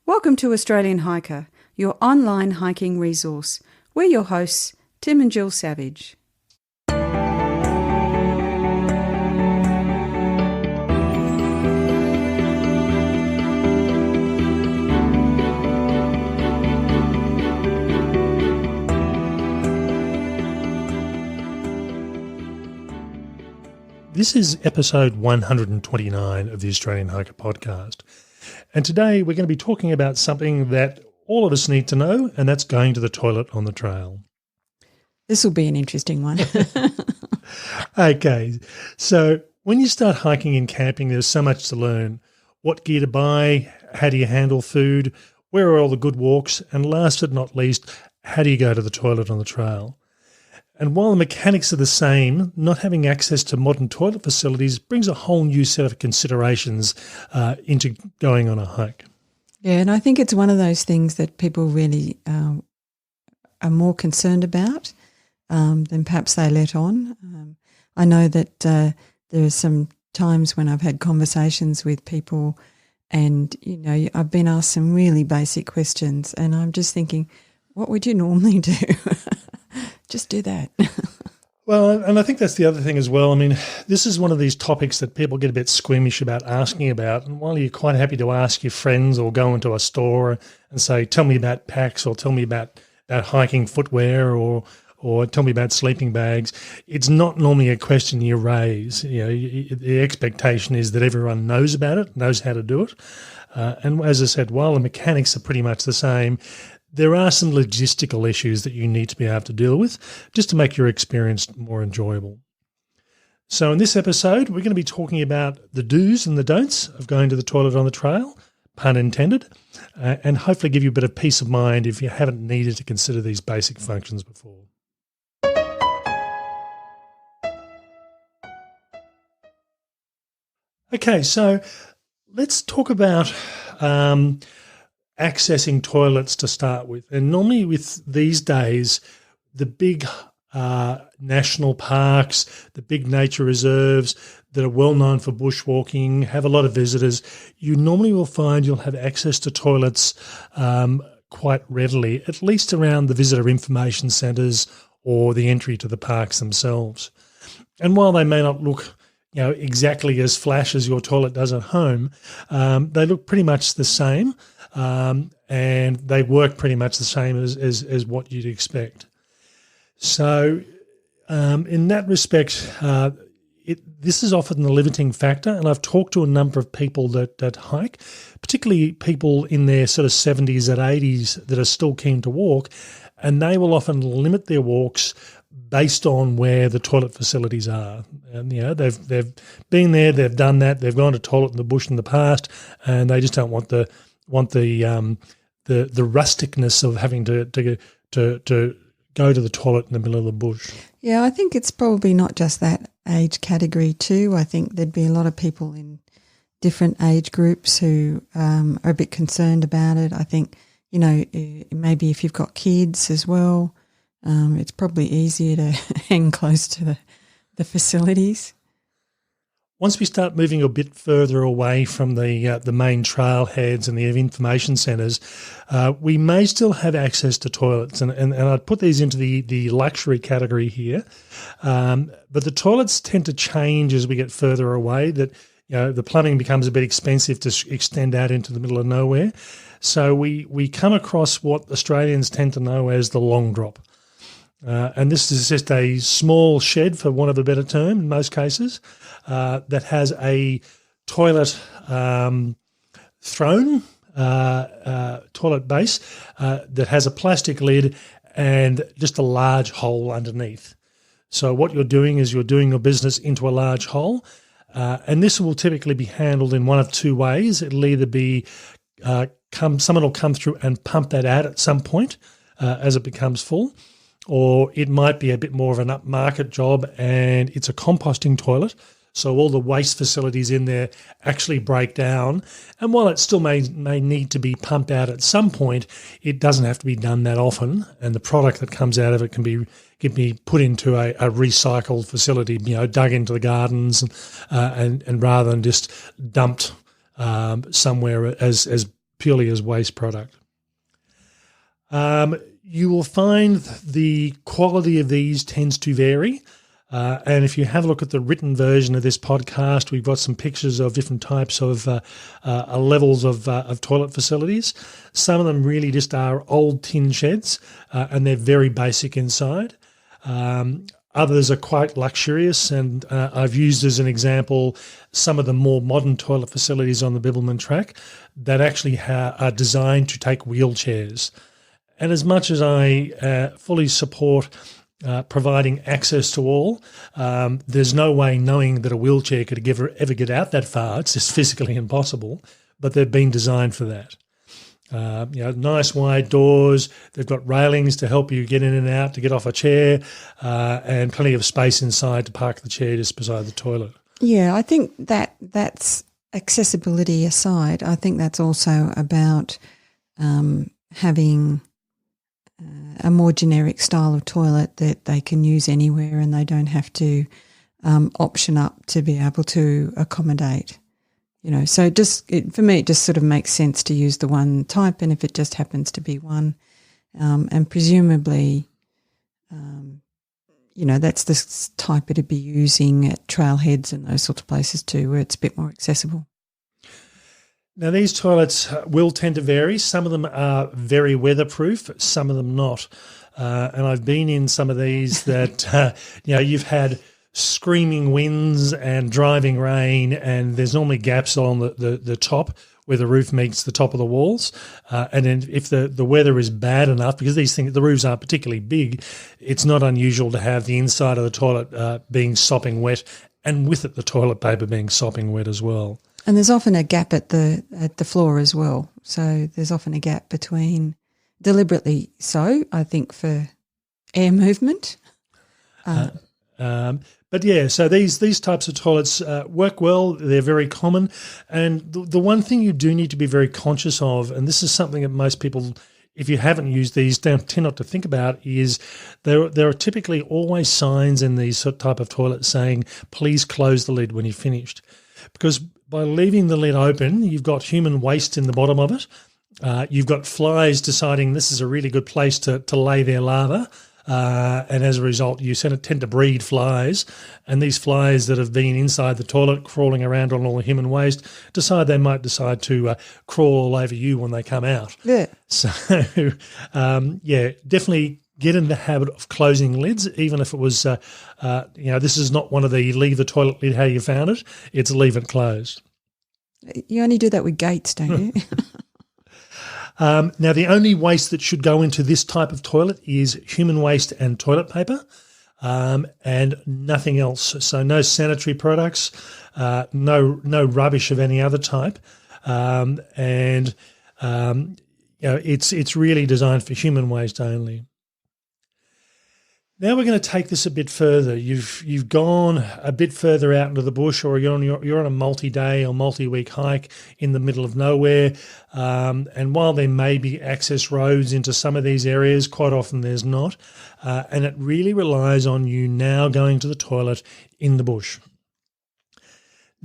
Welcome to Australian Hiker, your online hiking resource. We're your hosts, Tim and Jill Savage. This is episode 129 of the Australian Hiker podcast. And today we're going to be talking about something that all of us need to know, and that's going to the toilet on the trail. This will be an interesting one. Okay, so when you start hiking and camping, there's so much to learn. What gear to buy, how do you handle food, where are all the good walks, and last but not least, how do you go to the toilet on the trail? And while the mechanics are the same, not having access to modern toilet facilities brings a whole new set of considerations into going on a hike. Yeah, and I think it's one of those things that people really are more concerned about than perhaps they let on. I know that there are some times when I've had conversations with people and, you know, I've been asked some really basic questions and I'm just thinking, what would you normally do? Just do that. Well, and I think that's the other thing as well. I mean, this is one of these topics that people get a bit squeamish about asking about. And while you're quite happy to ask your friends or go into a store and say, tell me about packs or tell me about hiking footwear or tell me about sleeping bags, it's not normally a question you raise. You know, the expectation is that everyone knows about it, knows how to do it. And as I said, while the mechanics are pretty much the same, there are some logistical issues that you need to be able to deal with just to make your experience more enjoyable. So in this episode, we're going to be talking about the do's and the don'ts of going to the toilet on the trail, pun intended, and hopefully give you a bit of peace of mind if you haven't needed to consider these basic functions before. Okay, so let's talk about accessing toilets to start with. And normally with these days, the big national parks, the big nature reserves that are well known for bushwalking, have a lot of visitors, you normally will find you'll have access to toilets quite readily, at least around the visitor information centres or the entry to the parks themselves. And while they may not look exactly as flash as your toilet does at home, they look pretty much the same. And they work pretty much the same as what you'd expect. So in that respect, this is often the limiting factor, and I've talked to a number of people that hike, particularly people in their sort of 70s and 80s that are still keen to walk, and they will often limit their walks based on where the toilet facilities are. And, they've been there, they've done that, they've gone to toilet in the bush in the past, and they just don't want the rusticness of having to go to the toilet in the middle of the bush. Yeah, I think it's probably not just that age category too. I think there'd be a lot of people in different age groups who are a bit concerned about it. I think, maybe if you've got kids as well, it's probably easier to hang close to the facilities. Once we start moving a bit further away from the main trailheads and the information centres, we may still have access to toilets, and I'd put these into the luxury category here. But the toilets tend to change as we get further away. That the plumbing becomes a bit expensive to extend out into the middle of nowhere. So we come across what Australians tend to know as the long drop. And this is just a small shed, for want of a better term, in most cases, that has a toilet throne, toilet base that has a plastic lid and just a large hole underneath. So what you're doing is you're doing your business into a large hole, and this will typically be handled in one of two ways. It'll either be someone will come through and pump that out at some point as it becomes full, or it might be a bit more of an upmarket job and it's a composting toilet. So all the waste facilities in there actually break down. And while it still may need to be pumped out at some point, it doesn't have to be done that often. And the product that comes out of it can be put into a recycled facility, dug into the gardens and rather than just dumped somewhere as purely as waste product. You will find the quality of these tends to vary. And if you have a look at the written version of this podcast, we've got some pictures of different types of levels of toilet facilities. Some of them really just are old tin sheds, and they're very basic inside. Others are quite luxurious, and I've used as an example some of the more modern toilet facilities on the Bibbulmun track that actually are designed to take wheelchairs. And as much as I fully support providing access to all, there's no way knowing that a wheelchair could ever get out that far. It's just physically impossible, but they've been designed for that. Nice wide doors. They've got railings to help you get in and out, to get off a chair, and plenty of space inside to park the chair just beside the toilet. Yeah, I think that's accessibility aside. I think that's also about having a more generic style of toilet that they can use anywhere, and they don't have to option up to be able to accommodate. So for me, it just sort of makes sense to use the one type, and if it just happens to be one, and presumably, that's the type it'd be using at trailheads and those sorts of places too, where it's a bit more accessible. Now, these toilets will tend to vary. Some of them are very weatherproof, some of them not. And I've been in some of these that, you've had screaming winds and driving rain, and there's normally gaps on the top where the roof meets the top of the walls. And then if the weather is bad enough, because the roofs aren't particularly big, it's not unusual to have the inside of the toilet being sopping wet, and with it the toilet paper being sopping wet as well. And there's often a gap at the floor as well. So there's often a gap between, deliberately so, I think, for air movement. But yeah, so these types of toilets work well. They're very common. And the one thing you do need to be very conscious of, and this is something that most people, if you haven't used these, tend not to think about, is there are typically always signs in these type of toilets saying, please close the lid when you're finished. Because by leaving the lid open, you've got human waste in the bottom of it. You've got flies deciding this is a really good place to lay their larvae. And as a result, you tend to breed flies. And these flies that have been inside the toilet crawling around on all the human waste they might decide to crawl all over you when they come out. Yeah. So, definitely get in the habit of closing lids, even if it was, this is not one of the leave the toilet lid how you found it. It's leave it closed. You only do that with gates, don't you? Now, the only waste that should go into this type of toilet is human waste and toilet paper, and nothing else. So no sanitary products, no rubbish of any other type, it's really designed for human waste only. Now we're going to take this a bit further. You've gone a bit further out into the bush, or you're on a multi-day or multi-week hike in the middle of nowhere. And while there may be access roads into some of these areas, quite often there's not. And it really relies on you now going to the toilet in the bush.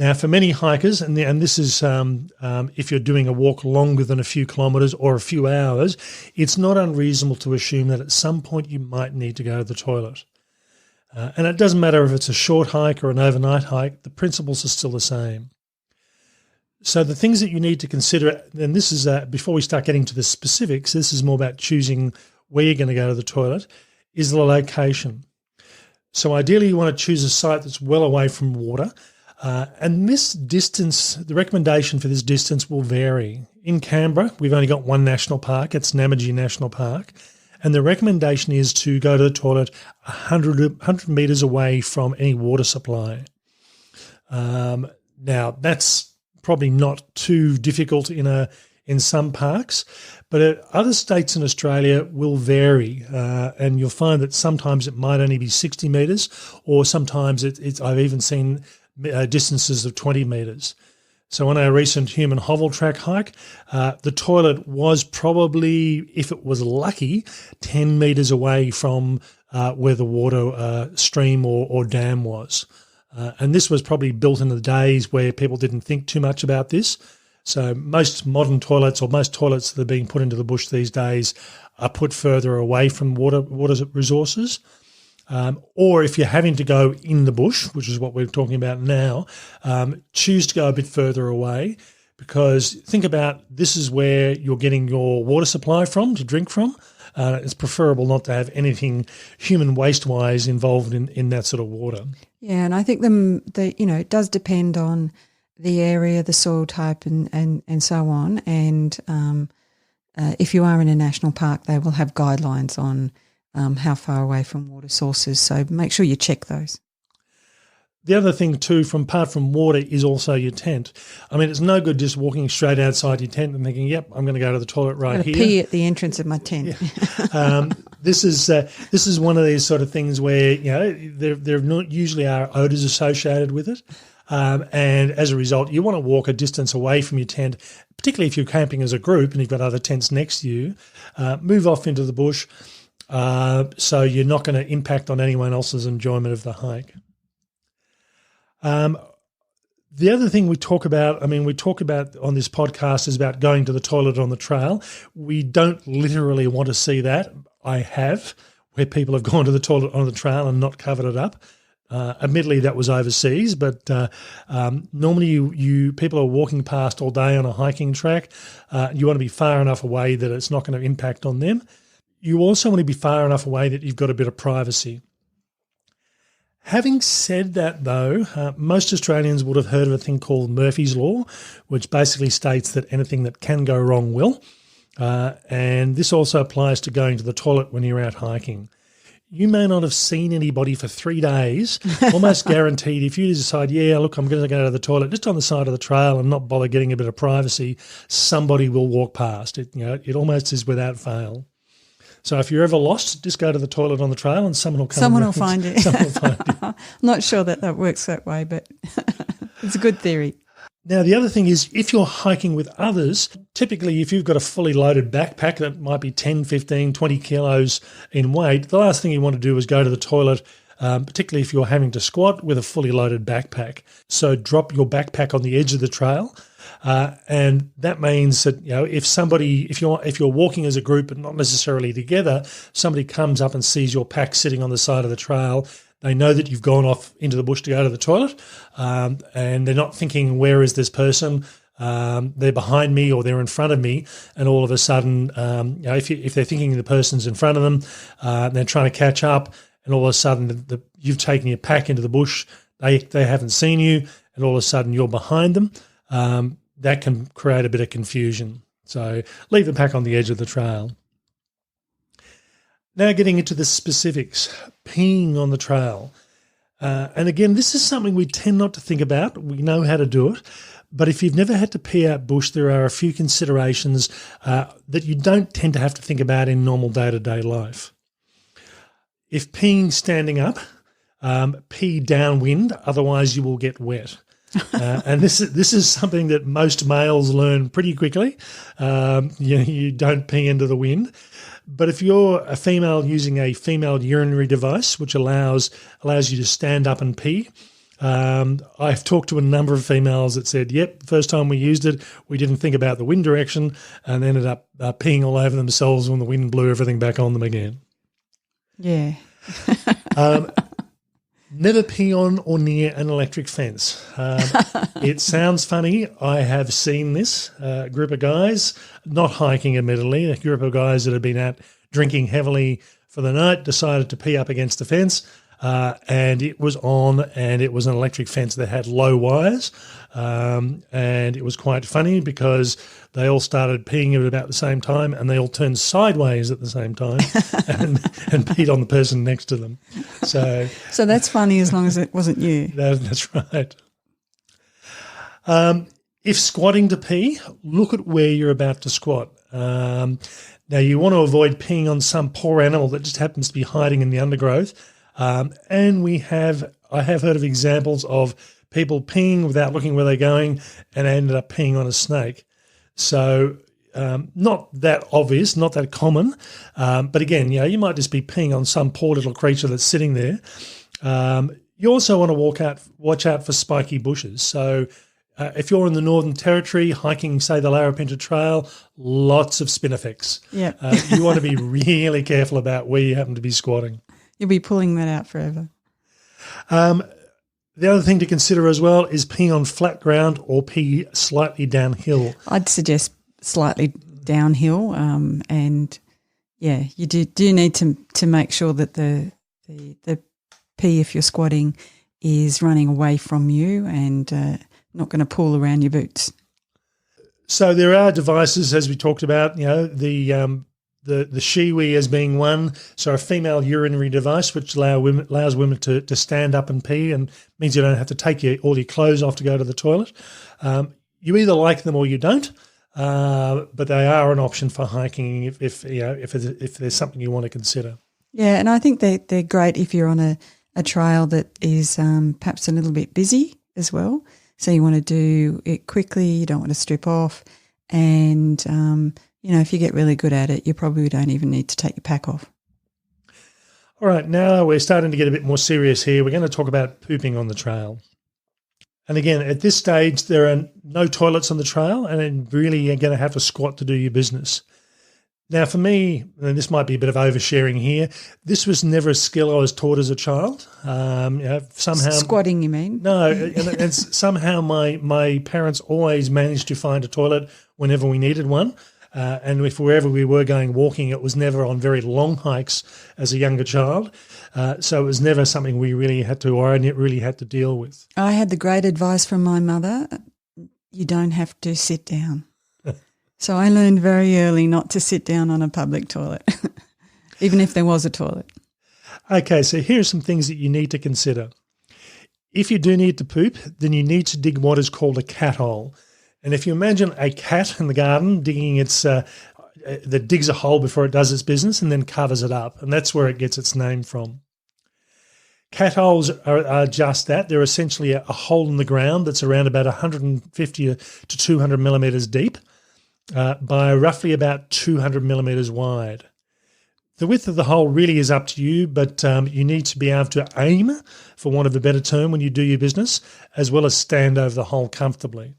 Now, for many hikers, and this is if you're doing a walk longer than a few kilometres or a few hours, it's not unreasonable to assume that at some point you might need to go to the toilet. And it doesn't matter if it's a short hike or an overnight hike, the principles are still the same. So the things that you need to consider, and this is before we start getting to the specifics, this is more about choosing where you're going to go to the toilet, is the location. So ideally you want to choose a site that's well away from water. And this distance, the recommendation for this distance will vary. In Canberra, we've only got one national park. It's Namadgi National Park. And the recommendation is to go to the toilet 100 metres away from any water supply. Now, that's probably not too difficult in some parks, but other states in Australia will vary. And you'll find that sometimes it might only be 60 metres, or sometimes I've even seen distances of 20 metres. So on our recent human hovel track hike, the toilet was probably, if it was lucky, 10 metres away from where the water stream or dam was. And this was probably built in the days where people didn't think too much about this. So most modern toilets or most toilets that are being put into the bush these days are put further away from water resources. Or if you're having to go in the bush, which is what we're talking about now, choose to go a bit further away, because think about this is where you're getting your water supply from to drink from. It's preferable not to have anything human waste-wise involved in that sort of water. Yeah, and I think it does depend on the area, the soil type, and so on. And if you are in a national park, they will have guidelines on how far away from water sources. So make sure you check those. The other thing too, apart from water, is also your tent. I mean, it's no good just walking straight outside your tent and thinking, "Yep, I'm going to go to the toilet right here." Pee at the entrance of my tent. Yeah. This is one of these sort of things where there not usually are odours associated with it, and as a result, you want to walk a distance away from your tent, particularly if you're camping as a group and you've got other tents next to you. Move off into the bush, so you're not going to impact on anyone else's enjoyment of the hike. The other thing we talk about on this podcast is about going to the toilet on the trail. We don't literally want to see that. I have, where people have gone to the toilet on the trail and not covered it up. Admittedly, that was overseas, but normally you people are walking past all day on a hiking track. You want to be far enough away that it's not going to impact on them. You also want to be far enough away that you've got a bit of privacy. Having said that, though, most Australians would have heard of a thing called Murphy's Law, which basically states that anything that can go wrong will. And this also applies to going to the toilet when you're out hiking. You may not have seen anybody for 3 days, almost guaranteed if you decide, look, I'm going to go to the toilet just on the side of the trail and not bother getting a bit of privacy, somebody will walk past. It almost is without fail. So if you're ever lost, just go to the toilet on the trail and someone will come. Someone will find you. Someone will find you. I'm not sure that works that way, but it's a good theory. Now, the other thing is if you're hiking with others, typically if you've got a fully loaded backpack that might be 10, 15, 20 kilos in weight, the last thing you want to do is go to the toilet, particularly if you're having to squat with a fully loaded backpack. So drop your backpack on the edge of the trail. And that means that if you're walking as a group but not necessarily together, somebody comes up and sees your pack sitting on the side of the trail. They know that you've gone off into the bush to go to the toilet, and they're not thinking, "Where is this person?" They're behind me or they're in front of me, and all of a sudden, if they're thinking the person's in front of them, they're trying to catch up, and all of a sudden you've taken your pack into the bush. They haven't seen you, and all of a sudden you're behind them. That can create a bit of confusion. So leave the pack on the edge of the trail. Now getting into the specifics, peeing on the trail. And again, this is something we tend not to think about. We know how to do it. But if you've never had to pee out bush, there are a few considerations that you don't tend to have to think about in normal day-to-day life. If peeing standing up, pee downwind, otherwise you will get wet. And this is something that most males learn pretty quickly. You don't pee into the wind. But if you're a female using a female urinary device, which allows you to stand up and pee, I've talked to a number of females that said, "Yep, first time we used it, we didn't think about the wind direction and ended up peeing all over themselves when the wind blew everything back on them again." Yeah. Never pee on or near an electric fence. It sounds funny. I have seen this group of guys, not hiking admittedly, a group of guys that have been out drinking heavily for the night, decided to pee up against the fence, and it was on, and it was an electric fence that had low wires, and it was quite funny because they all started peeing at about the same time, and they all turned sideways at the same time and peed on the person next to them. So that's funny as long as it wasn't you. That's right. If squatting to pee, look at where you're about to squat. Now, you want to avoid peeing on some poor animal that just happens to be hiding in the undergrowth. And I have heard of examples of people peeing without looking where they're going and ended up peeing on a snake. So not that obvious, not that common. But again, you might just be peeing on some poor little creature that's sitting there. You also want to watch out for spiky bushes. So If you're in the Northern Territory hiking, say, the Larapinta Trail, lots of spinifex. Yeah. You want to be really careful about where you happen to be squatting. You'll be pulling that out forever. The other thing to consider as well is peeing on flat ground or pee slightly downhill. I'd suggest slightly downhill, and yeah, you do need to make sure that the pee, if you're squatting, is running away from you and not going to pull around your boots. So there are devices, as we talked about, the Shiwi as being one, so a female urinary device which allows women to stand up and pee, and means you don't have to take all your clothes off to go to the toilet. You either like them or you don't, but they are an option for hiking if there's something you want to consider. Yeah, and I think they're great if you're on a trail that is perhaps a little bit busy as well. So you want to do it quickly, you don't want to strip off, and if you get really good at it, you probably don't even need to take your pack off. All right, now we're starting to get a bit more serious here. We're going to talk about pooping on the trail. And again, at this stage, there are no toilets on the trail, and then really you're going to have to squat to do your business. Now, for me, and this might be a bit of oversharing here, this was never a skill I was taught as a child. Somehow squatting, you mean? No, and somehow my parents always managed to find a toilet whenever we needed one. And if wherever we were going walking, it was never on very long hikes as a younger child. So it was never something we really had to, or I really had to deal with. I had the great advice from my mother, you don't have to sit down. So I learned very early not to sit down on a public toilet, even if there was a toilet. Okay, so here are some things that you need to consider. If you do need to poop, then you need to dig what is called a cat hole. And if you imagine a cat in the garden digging that digs a hole before it does its business and then covers it up, and that's where it gets its name from. Cat holes are just that. They're essentially a hole in the ground that's around about 150 to 200 millimetres deep by roughly about 200 millimetres wide. The width of the hole really is up to you, but you need to be able to aim, for want of a better term, when you do your business, as well as stand over the hole comfortably.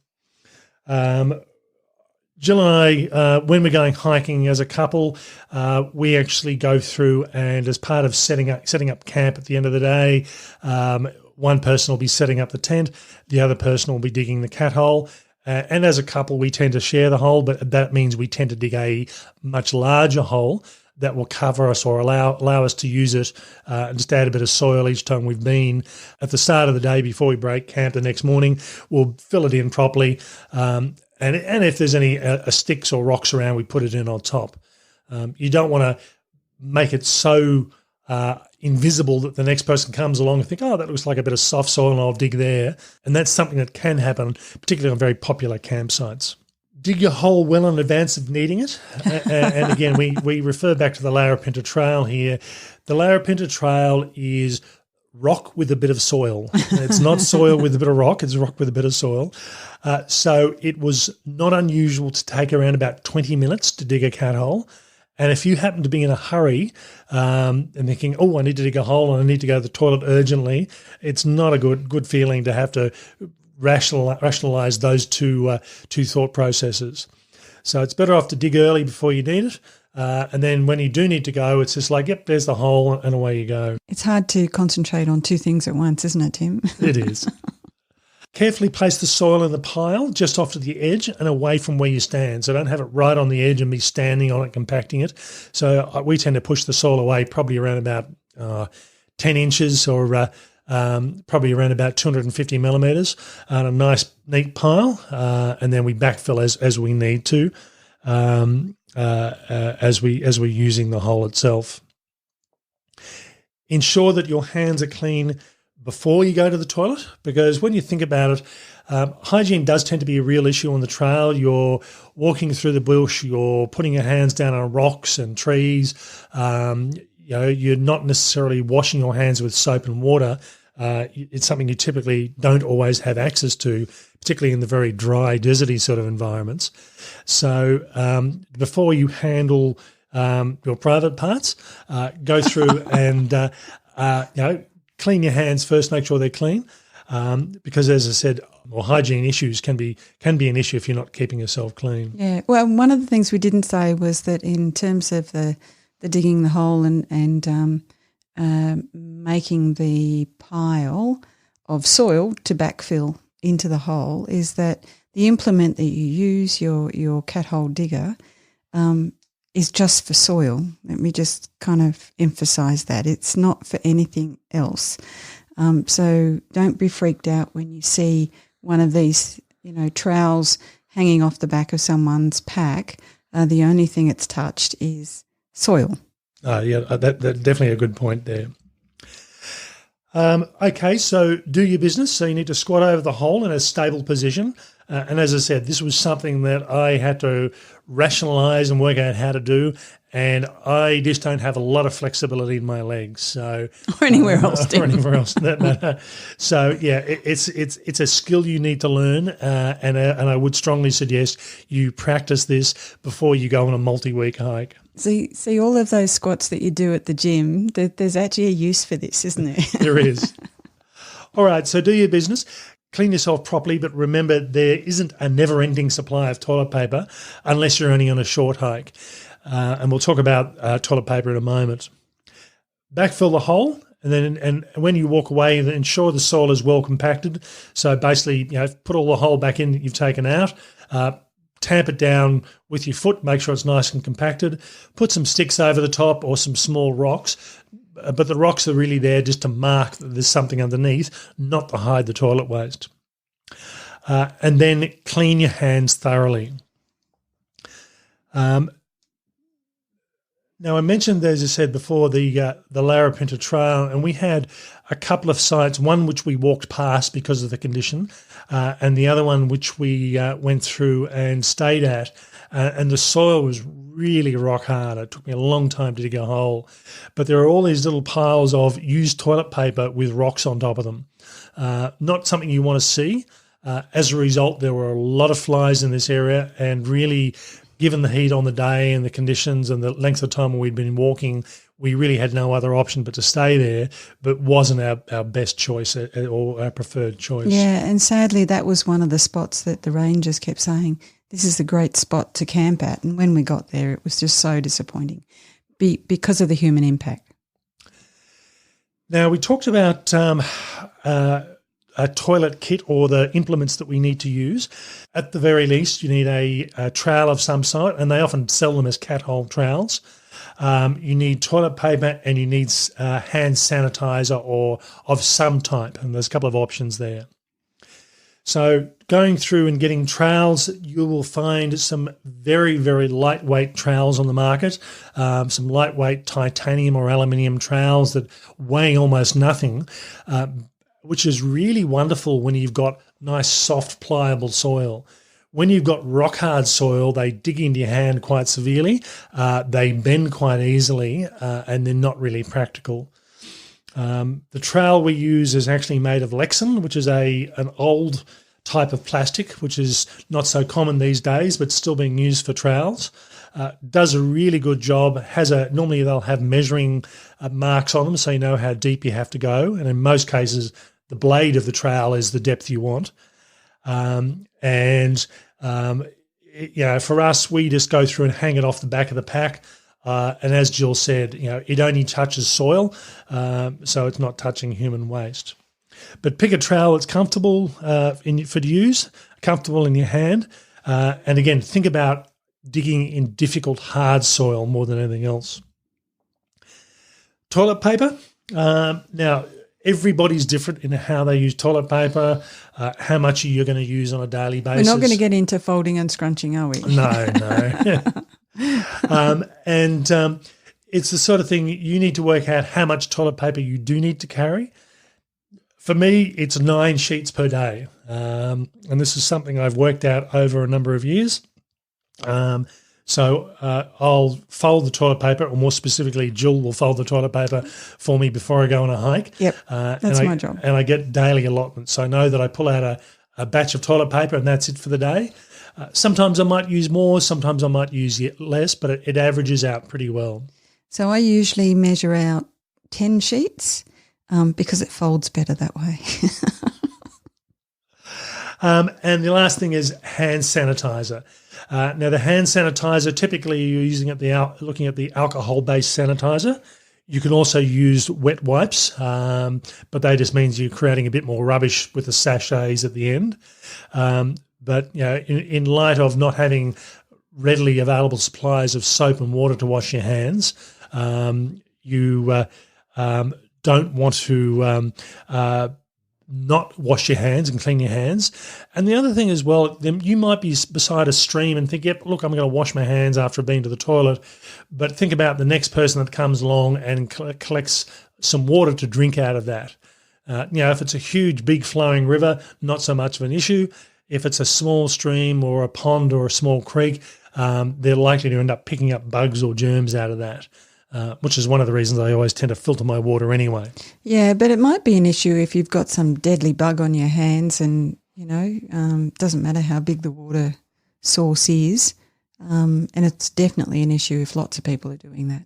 Jill and I, when we're going hiking as a couple, we actually go through, and as part of setting up camp at the end of the day, one person will be setting up the tent, the other person will be digging the cat hole. And as a couple, we tend to share the hole, but that means we tend to dig a much larger hole that will cover us or allow us to use it and just add a bit of soil each time we've been. At the start of the day before we break camp the next morning, we'll fill it in properly. And if there's any sticks or rocks around, we put it in on top. You don't want to make it so invisible that the next person comes along and think, oh, that looks like a bit of soft soil and I'll dig there. And that's something that can happen, particularly on very popular campsites. Dig your hole well in advance of needing it. And again, we refer back to the Larapinta Trail here. The Larapinta Trail is rock with a bit of soil. It's not soil with a bit of rock, it's rock with a bit of soil. So it was not unusual to take around about 20 minutes to dig a cat hole. And if you happen to be in a hurry and thinking, oh, I need to dig a hole and I need to go to the toilet urgently, it's not a good feeling to have to rationalize those two thought processes. So it's better off to dig early before you need it. And then when you do need to go, it's just like, yep, there's the hole and away you go. It's hard to concentrate on two things at once, isn't it, Tim? It is. Carefully place the soil in the pile just off to the edge and away from where you stand. So don't have it right on the edge and be standing on it, compacting it. So we tend to push the soil away probably around about 10 inches or probably around about 250 millimetres on a nice, neat pile. And then we backfill as we need to as we're using the hole itself. Ensure that your hands are clean before you go to the toilet, because when you think about it, hygiene does tend to be a real issue on the trail. You're walking through the bush, you're putting your hands down on rocks and trees. You're not necessarily washing your hands with soap and water. It's something you typically don't always have access to, particularly in the very dry, deserty sort of environments. So before you handle your private parts, go through and clean your hands first, make sure they're clean. because, as I said, well, hygiene issues can be an issue if you're not keeping yourself clean. Yeah. Well, one of the things we didn't say was that in terms of the digging the hole and making the pile of soil to backfill into the hole, is that the implement that you use, your cat hole digger, is just for soil. Let me just kind of emphasise that. It's not for anything else. So don't be freaked out when you see one of these, trowels hanging off the back of someone's pack. The only thing it's touched is soil. That's definitely a good point there. Okay, so do your business. So you need to squat over the hole in a stable position. And as I said, this was something that I had to rationalise and work out how to do. And I just don't have a lot of flexibility in my legs, so or anywhere else, or anywhere else for that matter. So yeah, it's a skill you need to learn, and I would strongly suggest you practice this before you go on a multi-week hike. See all of those squats that you do at the gym. There's actually a use for this, isn't there? There is. All right, so do your business. Clean yourself properly, but remember there isn't a never-ending supply of toilet paper unless you're only on a short hike. And we'll talk about toilet paper in a moment. Backfill the hole, and when you walk away, ensure the soil is well compacted. So basically, put all the hole back in that you've taken out. Tamp it down with your foot, make sure it's nice and compacted. Put some sticks over the top or some small rocks. But the rocks are really there just to mark that there's something underneath, not to hide the toilet waste. And then clean your hands thoroughly. Now, I mentioned, as I said before, the Larapinta Trail, and we had a couple of sites, one which we walked past because of the condition, and the other one which we went through and stayed at. And the soil was really rock hard. It took me a long time to dig a hole. But there are all these little piles of used toilet paper with rocks on top of them. Not something you want to see. As a result, there were a lot of flies in this area, and really, given the heat on the day and the conditions and the length of time we'd been walking, we really had no other option but to stay there, but wasn't our best choice or our preferred choice. Yeah, and sadly that was one of the spots that the rangers kept saying, this is a great spot to camp at. And when we got there, it was just so disappointing because of the human impact. Now, we talked about a toilet kit or the implements that we need to use. At the very least, you need a trowel of some sort, and they often sell them as cat hole trowels. You need toilet paper, and you need hand sanitizer or of some type, and there's a couple of options there. So going through and getting trowels, you will find some very, very lightweight trowels on the market, some lightweight titanium or aluminium trowels that weigh almost nothing, which is really wonderful when you've got nice, soft, pliable soil. When you've got rock-hard soil, they dig into your hand quite severely. They bend quite easily, and they're not really practical. The trowel we use is actually made of Lexan, which is an old type of plastic, which is not so common these days, but still being used for trowels. Does a really good job. Normally they'll have measuring marks on them, so you know how deep you have to go. And in most cases, the blade of the trowel is the depth you want. For us, we just go through and hang it off the back of the pack. And as Jill said, it only touches soil, so it's not touching human waste. But pick a trowel that's comfortable for use, comfortable in your hand. And again, think about digging in difficult, hard soil more than anything else. Toilet paper. Now, everybody's different in how they use toilet paper, how much you're going to use on a daily basis. We're not going to get into folding and scrunching, are we? No. It's the sort of thing you need to work out how much toilet paper you do need to carry. For me, it's 9 sheets per day. And this is something I've worked out over a number of years. So I'll fold the toilet paper, or more specifically, Jill will fold the toilet paper for me before I go on a hike. Yep, that's my job. And I get daily allotments. So I know that I pull out a batch of toilet paper and that's it for the day. Sometimes I might use more, sometimes I might use less, but it averages out pretty well. So I usually measure out 10 sheets because it folds better that way. And the last thing is hand sanitizer. Now, the hand sanitizer, typically you're using looking at the alcohol-based sanitizer. You can also use wet wipes, but that just means you're creating a bit more rubbish with the sachets at the end. But in light of not having readily available supplies of soap and water to wash your hands, you don't want to not wash your hands and clean your hands. And the other thing as well, you might be beside a stream and think, yep, look, I'm going to wash my hands after I've been to the toilet. But think about the next person that comes along and collects some water to drink out of that. If it's a huge, big flowing river, not so much of an issue. If it's a small stream or a pond or a small creek, they're likely to end up picking up bugs or germs out of that. Which is one of the reasons I always tend to filter my water anyway. Yeah, but it might be an issue if you've got some deadly bug on your hands and, doesn't matter how big the water source is. And it's definitely an issue if lots of people are doing that.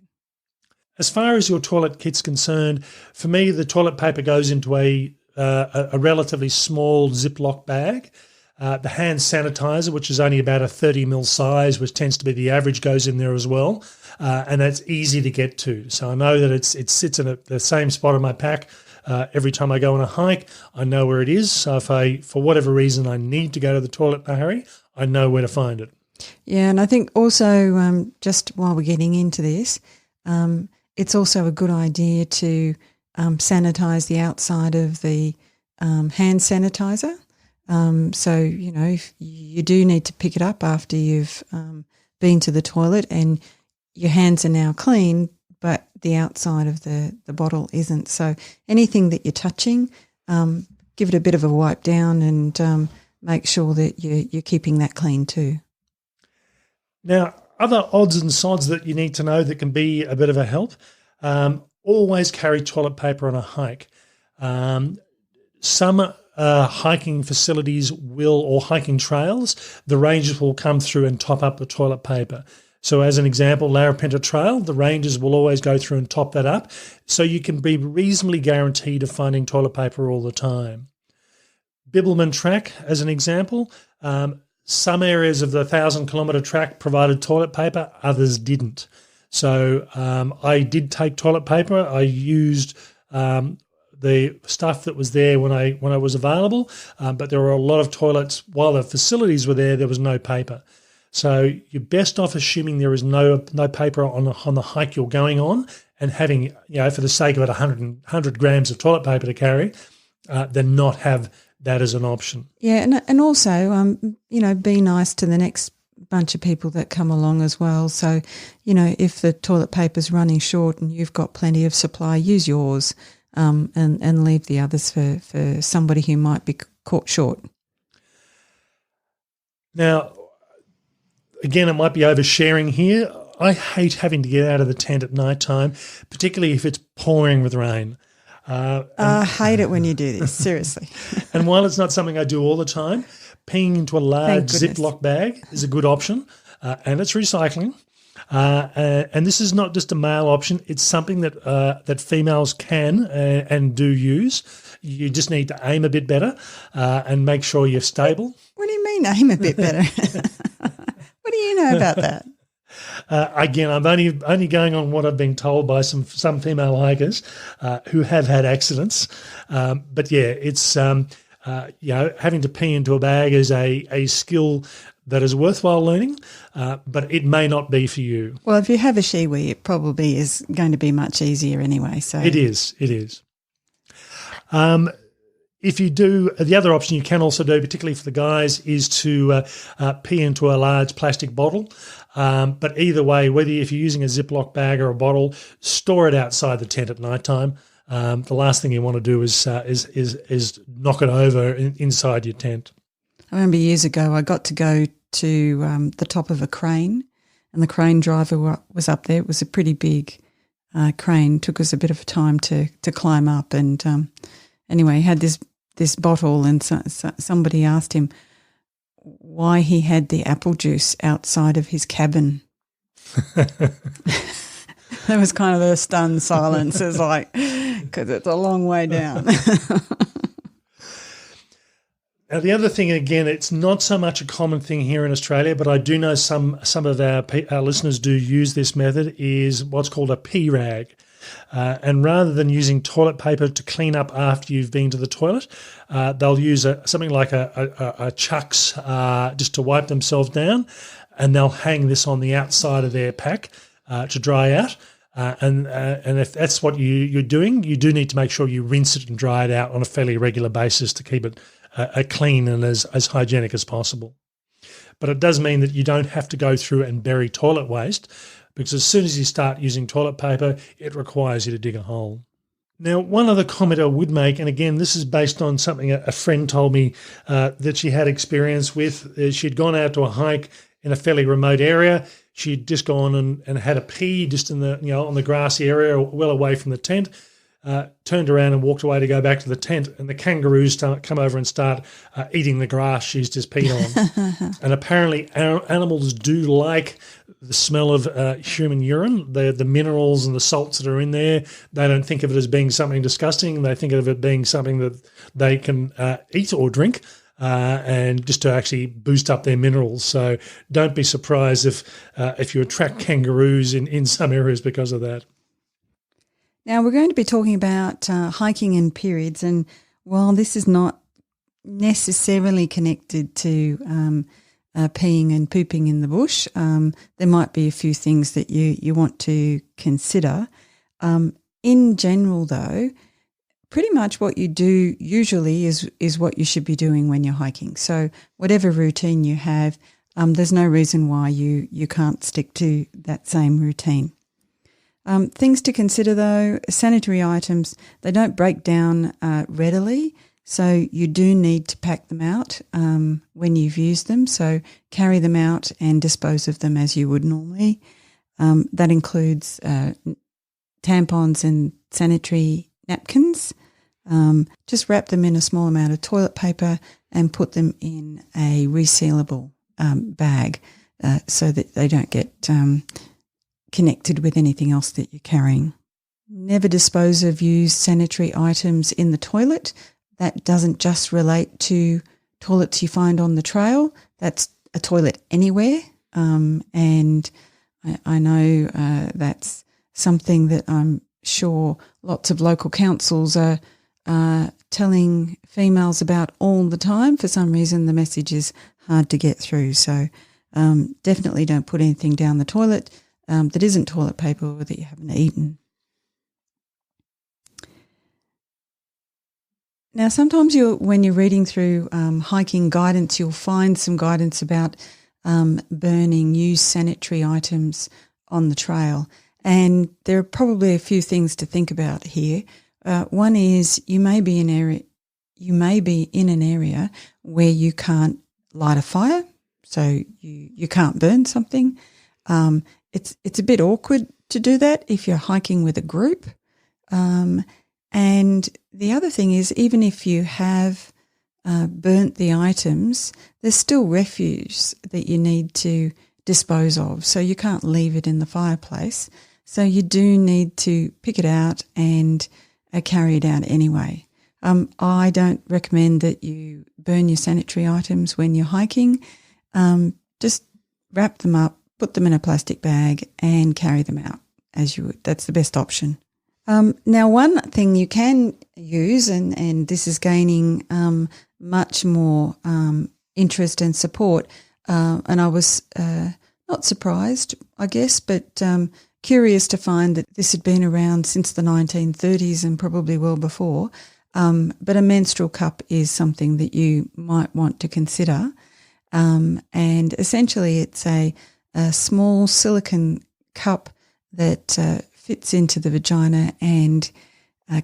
As far as your toilet kit's concerned, for me, the toilet paper goes into a relatively small Ziploc bag. The hand sanitizer, which is only about a 30 ml size, which tends to be the average, goes in there as well. And that's easy to get to. So I know that it sits in the same spot in my pack. Every time I go on a hike, I know where it is. So if for whatever reason, I need to go to the toilet in a hurry, I know where to find it. Yeah, and I think also just while we're getting into this, it's also a good idea to sanitize the outside of the hand sanitizer. If you do need to pick it up after you've been to the toilet and your hands are now clean, but the outside of the bottle isn't. So anything that you're touching, give it a bit of a wipe down and make sure that you're keeping that clean too. Now, other odds and sods that you need to know that can be a bit of a help, always carry toilet paper on a hike. Some hiking facilities or hiking trails, the rangers will come through and top up the toilet paper. So as an example, Larapinta Trail, the rangers will always go through and top that up. So you can be reasonably guaranteed of finding toilet paper all the time. Bibbulmun Track, as an example, some areas of the 1,000-kilometre track provided toilet paper, others didn't. So I did take toilet paper. I used the stuff that was there when I was available, but there were a lot of toilets. While the facilities were there was no paper. So you're best off assuming there is no paper on the hike you're going on, and having, for the sake of it, 100 grams of toilet paper to carry, than not have that as an option. Yeah, and also, be nice to the next bunch of people that come along as well. So, if the toilet paper's running short and you've got plenty of supply, use yours. And leave the others for somebody who might be caught short. Now, again, it might be oversharing here. I hate having to get out of the tent at night time, particularly if it's pouring with rain. I hate it when you do this, seriously. And while it's not something I do all the time, peeing into a large Ziploc bag is a good option, and it's recycling. And this is not just a male option. It's something that females can and do use. You just need to aim a bit better and make sure you're stable. What do you mean aim a bit better? What do you know about that? Again, I'm only going on what I've been told by some female hikers who have had accidents. But yeah, it's having to pee into a bag is a skill that is worthwhile learning, but it may not be for you. Well, if you have a Shiwi, it probably is going to be much easier anyway. So it is. If you do, the other option you can also do, particularly for the guys, is to pee into a large plastic bottle. But either way, whether if you're using a Ziploc bag or a bottle, store it outside the tent at night time. The last thing you want to do is knock it over inside your tent. I remember years ago I got to go to the top of a crane, and the crane driver was up there. It was a pretty big crane. It took us a bit of time to climb up, and anyway, he had this bottle, and somebody asked him why he had the apple juice outside of his cabin. There was kind of a stunned silence. It's like, because it's a long way down. Now, the other thing, again, it's not so much a common thing here in Australia, but I do know some of our listeners do use this method, is what's called a pee rag. And rather than using toilet paper to clean up after you've been to the toilet, they'll use something like a Chucks just to wipe themselves down, and they'll hang this on the outside of their pack to dry out. And if that's what you're doing, you do need to make sure you rinse it and dry it out on a fairly regular basis to keep it clean and as hygienic as possible. But it does mean that you don't have to go through and bury toilet waste, because as soon as you start using toilet paper, it requires you to dig a hole. Now, one other comment I would make, and again, this is based on something a friend told me that she had experience with. She'd gone out to a hike in a fairly remote area. She'd just gone and had a pee just in the on the grassy area, well away from the tent. Turned around and walked away to go back to the tent, and the kangaroos come over and start eating the grass she's just peed on. And apparently animals do like the smell of human urine, the minerals and the salts that are in there. They don't think of it as being something disgusting. They think of it being something that they can eat or drink, and just to actually boost up their minerals. So don't be surprised if you attract kangaroos in some areas because of that. Now, we're going to be talking about hiking in periods, and while this is not necessarily connected to peeing and pooping in the bush, there might be a few things that you want to consider. In general, though, pretty much what you do usually is what you should be doing when you're hiking. So whatever routine you have, there's no reason why you can't stick to that same routine. Things to consider, though: sanitary items, they don't break down readily, so you do need to pack them out when you've used them. So carry them out and dispose of them as you would normally. That includes tampons and sanitary napkins. Just wrap them in a small amount of toilet paper and put them in a resealable bag so that they don't get connected with anything else that you're carrying. Never dispose of used sanitary items in the toilet. That doesn't just relate to toilets you find on the trail. That's a toilet anywhere. And I know that's something that I'm sure lots of local councils are telling females about all the time. For some reason, the message is hard to get through. So definitely don't put anything down the toilet that isn't toilet paper or that you haven't eaten. Now, sometimes when you're reading through hiking guidance, you'll find some guidance about burning used sanitary items on the trail. And there are probably a few things to think about here. One is you may be in an area where you can't light a fire, so you can't burn something. It's a bit awkward to do that if you're hiking with a group. And the other thing is, even if you have burnt the items, there's still refuse that you need to dispose of. So you can't leave it in the fireplace. So you do need to pick it out and carry it out anyway. I don't recommend that you burn your sanitary items when you're hiking. Just wrap them up, put them in a plastic bag and carry them out as you would. That's the best option. Now, one thing you can use, and this is gaining much more interest and support, and I was not surprised, I guess, but curious to find that this had been around since the 1930s and probably well before. But a menstrual cup is something that you might want to consider. And essentially it's a small silicone cup that fits into the vagina and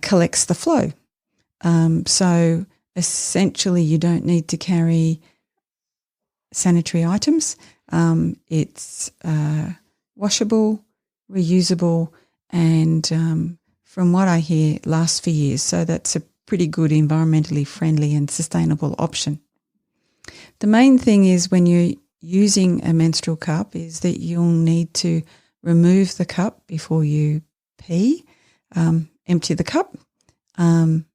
collects the flow. So essentially you don't need to carry sanitary items. It's washable, reusable, and from what I hear, lasts for years. So that's a pretty good environmentally friendly and sustainable option. The main thing is when you're using a menstrual cup is that you'll need to remove the cup before you pee, empty the cup,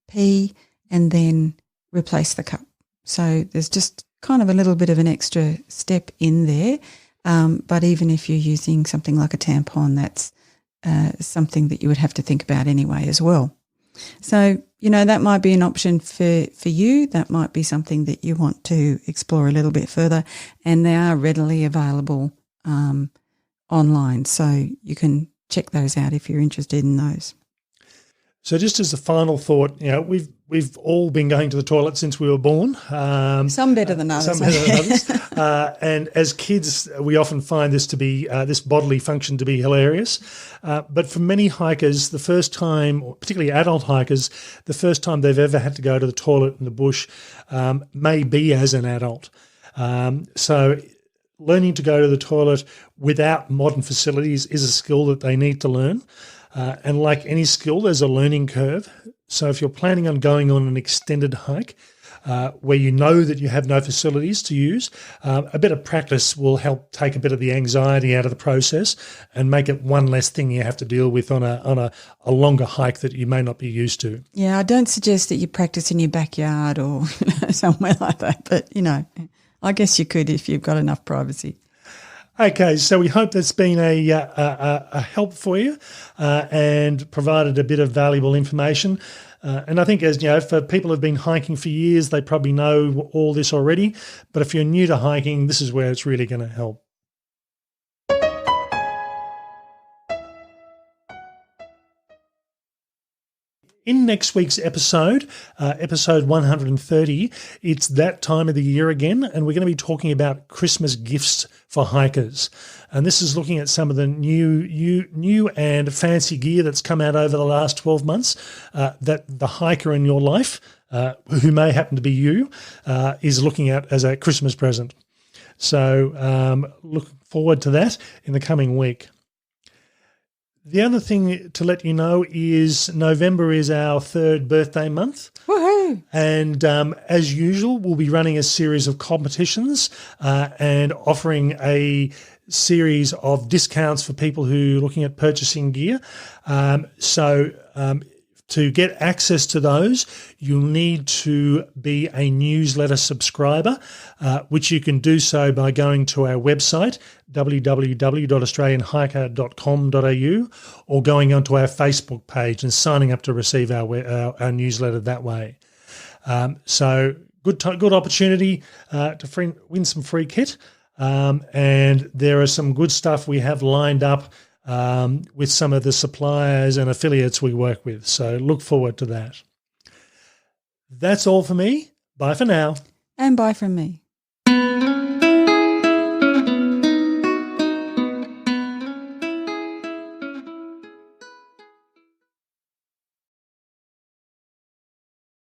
pee, and then replace the cup. So there's just kind of a little bit of an extra step in there. But even if you're using something like a tampon, that's something that you would have to think about anyway as well. So, that might be an option for you. That might be something that you want to explore a little bit further. And they are readily available online. So you can check those out if you're interested in those. So just as a final thought, we've all been going to the toilet since we were born. Some better than others. Some better than others. And as kids, we often find this to be this bodily function to be hilarious. But for many hikers, the first time, or particularly adult hikers, the first time they've ever had to go to the toilet in the bush may be as an adult. So learning to go to the toilet without modern facilities is a skill that they need to learn. And like any skill, there's a learning curve. So if you're planning on going on an extended hike where you know that you have no facilities to use, a bit of practice will help take a bit of the anxiety out of the process and make it one less thing you have to deal with on a longer hike that you may not be used to. Yeah, I don't suggest that you practice in your backyard or somewhere like that, but, I guess you could if you've got enough privacy. Okay, so we hope that's been a help for you and provided a bit of valuable information. And I think, as for people who've been hiking for years, they probably know all this already. But if you're new to hiking, this is where it's really going to help. In next week's episode, episode 130, it's that time of the year again, and we're going to be talking about Christmas gifts for hikers. And this is looking at some of the new and fancy gear that's come out over the last 12 months that the hiker in your life, who may happen to be you, is looking at as a Christmas present. So look forward to that in the coming week. The other thing to let you know is November is our 3rd birthday month. Woohoo! And as usual, we'll be running a series of competitions and offering a series of discounts for people who are looking at purchasing gear. To get access to those, you'll need to be a newsletter subscriber, which you can do so by going to our website, www.australianhiker.com.au, or going onto our Facebook page and signing up to receive our newsletter that way. So good opportunity to win some free kit, and there are some good stuff we have lined up with some of the suppliers and affiliates we work with. So look forward to that. That's all for me. Bye for now. And bye from me.